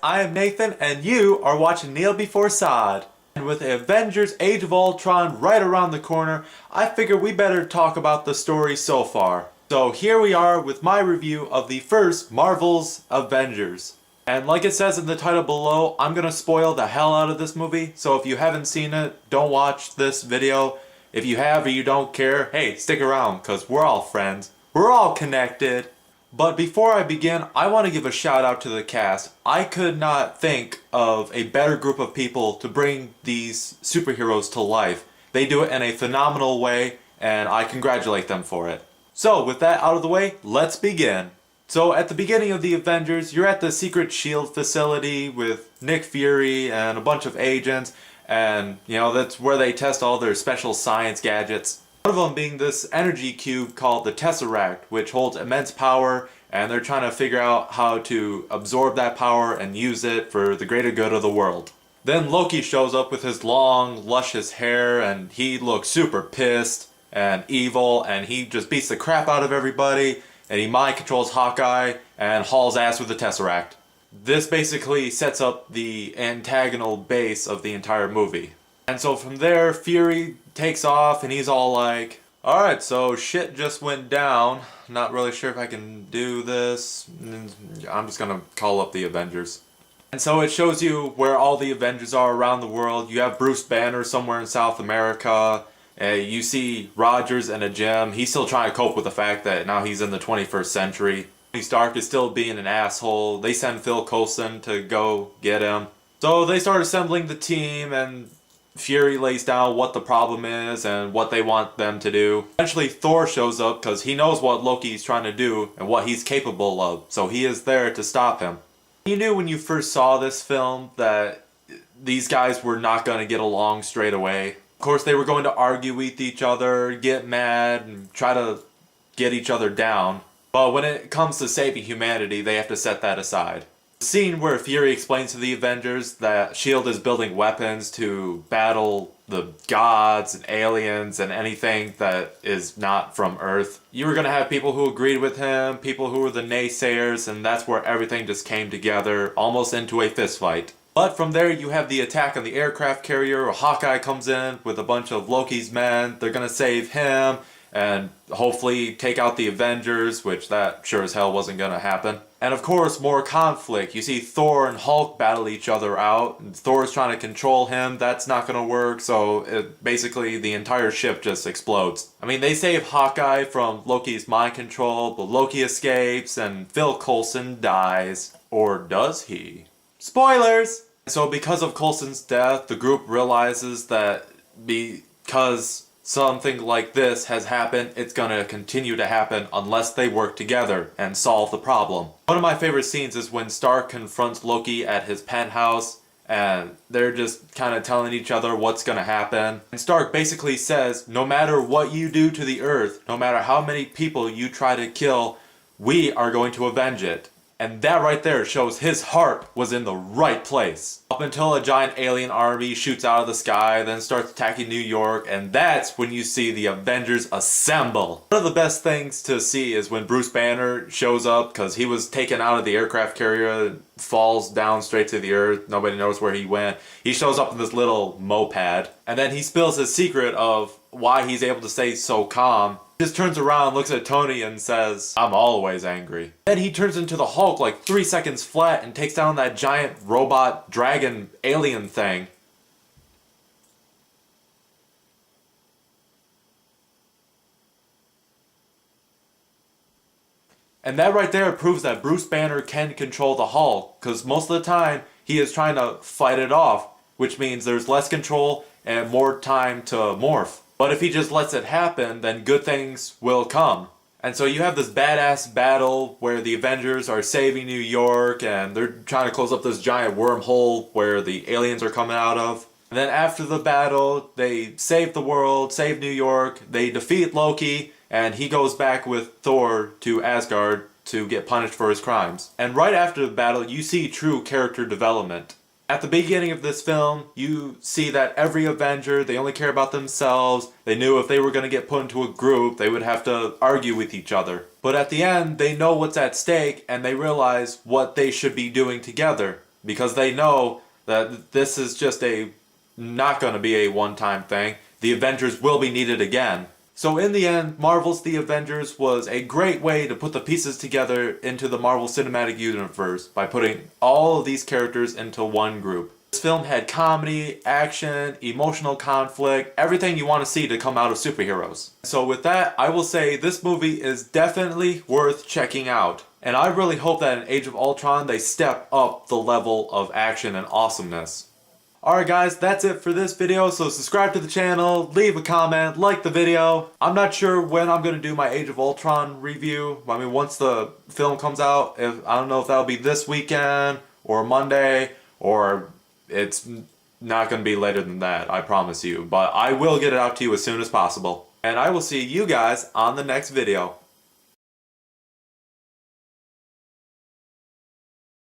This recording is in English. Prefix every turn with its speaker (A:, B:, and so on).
A: I am Nathan and you are watching Kneel Before Sod. And with Avengers Age of Ultron right around the corner, I figured we better talk about the story so far. So here we are with my review of the first Marvel's Avengers. And like it says in the title below, I'm gonna spoil the hell out of this movie, so if you haven't seen it, don't watch this video. If you have or you don't care, hey, stick around, cause we're all friends. We're all connected. But before I begin, I want to give a shout out to the cast. I could not think of a better group of people to bring these superheroes to life. They do it in a phenomenal way, and I congratulate them for it. So, with that out of the way, let's begin. So, at the beginning of the Avengers, you're at the Secret Shield facility with Nick Fury and a bunch of agents, and, that's where they test all their special science gadgets. One of them being this energy cube called the Tesseract, which holds immense power, and they're trying to figure out how to absorb that power and use it for the greater good of the world. Then Loki shows up with his long, luscious hair, and he looks super pissed and evil, and he just beats the crap out of everybody, and he mind controls Hawkeye and hauls ass with the Tesseract. This basically sets up the antagonal base of the entire movie. And so from there, Fury takes off and he's all like, alright, so shit just went down. Not really sure if I can do this. I'm just gonna call up the Avengers. And so it shows you where all the Avengers are around the world. You have Bruce Banner somewhere in South America. You see Rogers in a gym. He's still trying to cope with the fact that now he's in the 21st century. Tony Stark is still being an asshole. They send Phil Coulson to go get him. So they start assembling the team, and Fury lays down what the problem is and what they want them to do. Eventually Thor shows up because he knows what Loki's trying to do and what he's capable of, so he is there to stop him. You knew when you first saw this film that these guys were not going to get along straight away. Of course, they were going to argue with each other, get mad, and try to get each other down. But when it comes to saving humanity, they have to set that aside. The scene where Fury explains to the Avengers that S.H.I.E.L.D. is building weapons to battle the gods and aliens and anything that is not from Earth. You were going to have people who agreed with him, people who were the naysayers, and that's where everything just came together, almost into a fistfight. But from there you have the attack on the aircraft carrier, where Hawkeye comes in with a bunch of Loki's men. They're going to save him and hopefully take out the Avengers, which that sure as hell wasn't going to happen. And of course, more conflict. You see Thor and Hulk battle each other out, and Thor's trying to control him. That's not going to work, so basically the entire ship just explodes. I mean, they save Hawkeye from Loki's mind control, but Loki escapes, and Phil Coulson dies. Or does he? Spoilers! So because of Coulson's death, the group realizes that because something like this has happened, it's gonna continue to happen unless they work together and solve the problem. One of my favorite scenes is when Stark confronts Loki at his penthouse, and they're just kind of telling each other what's gonna happen. And Stark basically says, no matter what you do to the Earth, no matter how many people you try to kill, we are going to avenge it. And that right there shows his heart was in the right place. Up until a giant alien army shoots out of the sky, then starts attacking New York, and that's when you see the Avengers assemble. One of the best things to see is when Bruce Banner shows up, because he was taken out of the aircraft carrier, falls down straight to the earth, nobody knows where he went. He shows up in this little moped, and then he spills his secret of why he's able to stay so calm. Just turns around, looks at Tony and says, I'm always angry. Then he turns into the Hulk like 3 seconds flat and takes down that giant robot dragon alien thing. And that right there proves that Bruce Banner can control the Hulk, because most of the time he is trying to fight it off, which means there's less control and more time to morph. But if he just lets it happen, then good things will come. And so you have this badass battle where the Avengers are saving New York, and they're trying to close up this giant wormhole where the aliens are coming out of. And then after the battle, they save the world, save New York, they defeat Loki, and he goes back with Thor to Asgard to get punished for his crimes. And right after the battle, you see true character development. At the beginning of this film, you see that every Avenger, they only care about themselves. They knew if they were going to get put into a group, they would have to argue with each other. But at the end, they know what's at stake, and they realize what they should be doing together. because they know that this is just not going to be a one-time thing. The Avengers will be needed again. So in the end, Marvel's The Avengers was a great way to put the pieces together into the Marvel Cinematic Universe by putting all of these characters into one group. This film had comedy, action, emotional conflict, everything you want to see to come out of superheroes. So with that, I will say this movie is definitely worth checking out. And I really hope that in Age of Ultron they step up the level of action and awesomeness. Alright guys, that's it for this video, so subscribe to the channel, leave a comment, like the video. I'm not sure when I'm going to do my Age of Ultron review. I mean, once the film comes out, I don't know if that'll be this weekend, or Monday, or it's not going to be later than that, I promise you. But I will get it out to you as soon as possible. And I will see you guys on the next video.